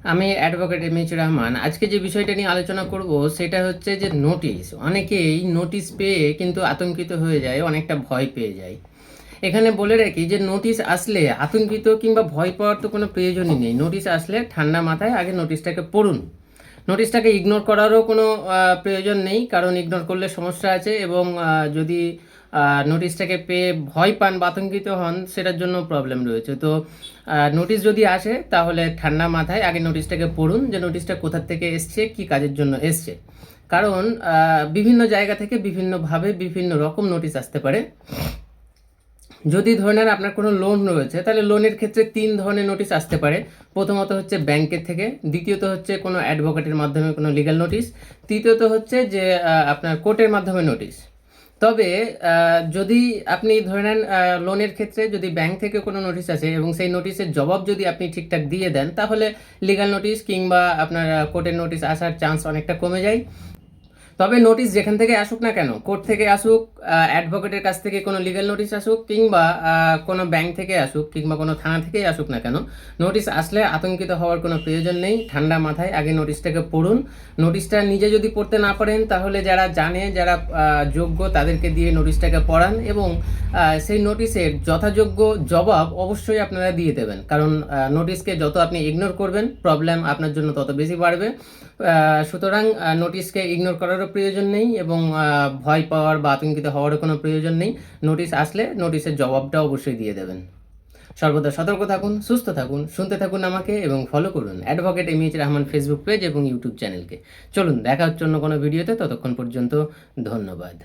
আমি advocate MH Rahman. আজকে যে বিষয়টা নিয়ে আলোচনা করব সেটা হচ্ছে যে নোটিশ। অনেকেই নোটিশ পেয়ে কিন্তু আতঙ্কিত হয়ে যায়, অনেকটা ভয় পেয়ে যায়। এখানে বলে রাখি যে নোটিশ আসলে আতঙ্কিত কিংবা ভয় পাওয়ার তো কোনো প্রয়োজনই নেই। নোটিশ আসলে ঠান্ডা মাথায় আগে নোটিশটাকে পড়ুন। নোটিশটাকে ইগনোর করারও কোনো প্রয়োজন নেই, কারণ ইগনোর করলে সমস্যা আছে, এবং যদি নোটিশটাকে পেয়ে ভয় পান বা আতঙ্কিত হন সেটার জন্য প্রবলেম রয়েছে। তো নোটিশ যদি আসে তাহলে ঠান্ডা মাথায় আগে নোটিশটাকে পড়ুন যে নোটিশটা কোথা থেকে এসছে, কি কাজের জন্য এসছে। কারণ বিভিন্ন জায়গা থেকে বিভিন্নভাবে বিভিন্ন রকম নোটিশ আসতে পারে। যদি ধরে নেন আপনার কোনো লোন রয়েছে, তাহলে লোনের ক্ষেত্রে 3 ধরনের নোটিশ আসতে পারে। প্রথমত হচ্ছে ব্যাংকের থেকে, দ্বিতীয়ত হচ্ছে কোনো অ্যাডভোকেটের মাধ্যমে কোনো লিগ্যাল নোটিশ, তৃতীয়ত হচ্ছে যে আপনার কোর্টের মাধ্যমে নোটিশ। তবে যদি আপনি ধরে নেন লোনের ক্ষেত্রে যদি ব্যাংক থেকে কোনো নোটিশ আসে এবং সেই নোটিশের জবাব যদি আপনি ঠিকঠাক দিয়ে দেন, তাহলে লিগ্যাল নোটিশ কিংবা আপনার কোর্টের নোটিশ আসার চান্স অনেকটা কমে যায়। তবে নোটিশ যেখান থেকে আসুক না কেন, কোর্ট থেকে আসুক, অ্যাডভোকেটের কাছ থেকে কোনো লিগ্যাল নোটিশ আসুক, কিংবা কোনো ব্যাংক থেকে আসুক, কিংবা কোনো থানা থেকেই আসুক না কেন, নোটিশ আসলে আতঙ্কিত হওয়ার কোনো প্রয়োজন নেই। ঠান্ডা মাথায় আগে নোটিশটাকে পড়ুন। নোটিশটা নিজে যদি পড়তে না পারেন, তাহলে যারা জানে, যারা যোগ্য, তাদেরকে দিয়ে নোটিশটাকে পড়ান, এবং সেই নোটিশের যথাযোগ্য জবাব অবশ্যই আপনারা দিয়ে দেবেন। কারণ নোটিশকে যত আপনি ইগনোর করবেন, প্রবলেম আপনার জন্য তত বেশি বাড়বে। সুতরাং নোটিশকে ইগনোর করারও প্রয়োজন নেই, এবং ভয় পাওয়ার বা আতঙ্কিত হওয়ারও কোনো প্রয়োজন নেই। নোটিশ আসলে নোটিশের জবাবটা অবশ্যই দিয়ে দেবেন। সর্বদা সতর্ক থাকুন, সুস্থ থাকুন, শুনতে থাকুন আমাকে, এবং ফলো করুন advocate MH Rahman Facebook page এবং ইউটিউব চ্যানেলকে। চলুন দেখা হচ্ছে অন্য কোনো ভিডিওতে, ততক্ষণ পর্যন্ত ধন্যবাদ।